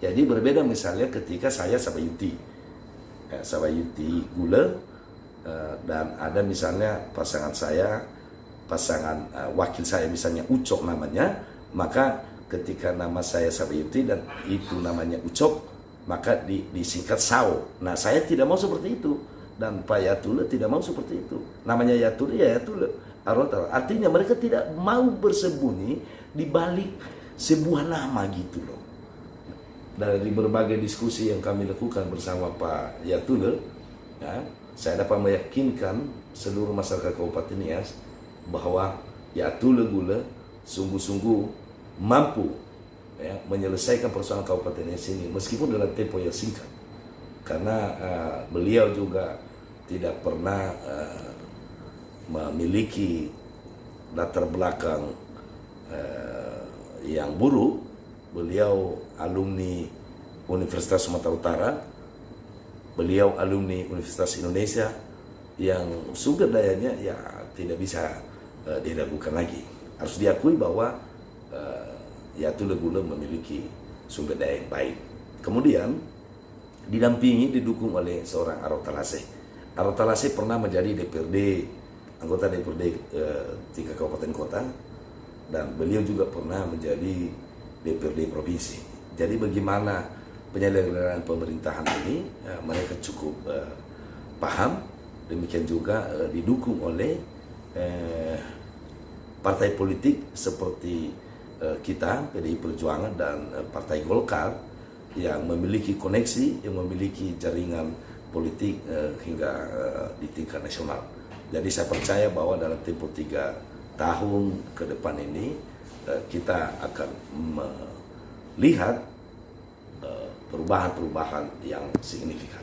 Jadi berbeda misalnya ketika saya Sabayuti, Sabayuti Gule, dan ada misalnya pasangan wakil saya misalnya Ucok namanya, maka ketika nama saya Sabayuti dan itu namanya Ucok, maka disingkat Sao. Nah, saya tidak mau seperti itu, dan Pak Yatule tidak mau seperti itu. Namanya Yatule ya Yatule. Artinya mereka tidak mau bersembunyi di balik sebuah nama gitu loh. Dari berbagai diskusi yang kami lakukan bersama Pak Yatule, ya, saya dapat meyakinkan seluruh masyarakat Kabupaten Nias bahwa Yatule Gule sungguh-sungguh mampu, ya, menyelesaikan persoalan Kabupaten Nias ini meskipun dalam tempo yang singkat, karena beliau juga tidak pernah memiliki latar belakang yang buruk. Beliau alumni Universitas Sumatera Utara, beliau alumni Universitas Indonesia yang sumber dayanya ya tidak bisa diragukan lagi. Harus diakui bahwa Yatule Gule memiliki sumber daya yang baik. Kemudian didampingi, didukung oleh seorang Aro Talase. Aro Talase pernah menjadi anggota DPRD 3 kabupaten kota, dan beliau juga pernah menjadi DPRD provinsi. Jadi bagaimana penyelenggaraan pemerintahan ini, mereka cukup paham. Demikian juga didukung oleh partai politik seperti kita, PDI Perjuangan, dan Partai Golkar yang memiliki koneksi, yang memiliki jaringan politik hingga di tingkat nasional. Jadi saya percaya bahwa dalam tempo 3 tahun ke depan ini kita akan melihat perubahan-perubahan yang signifikan.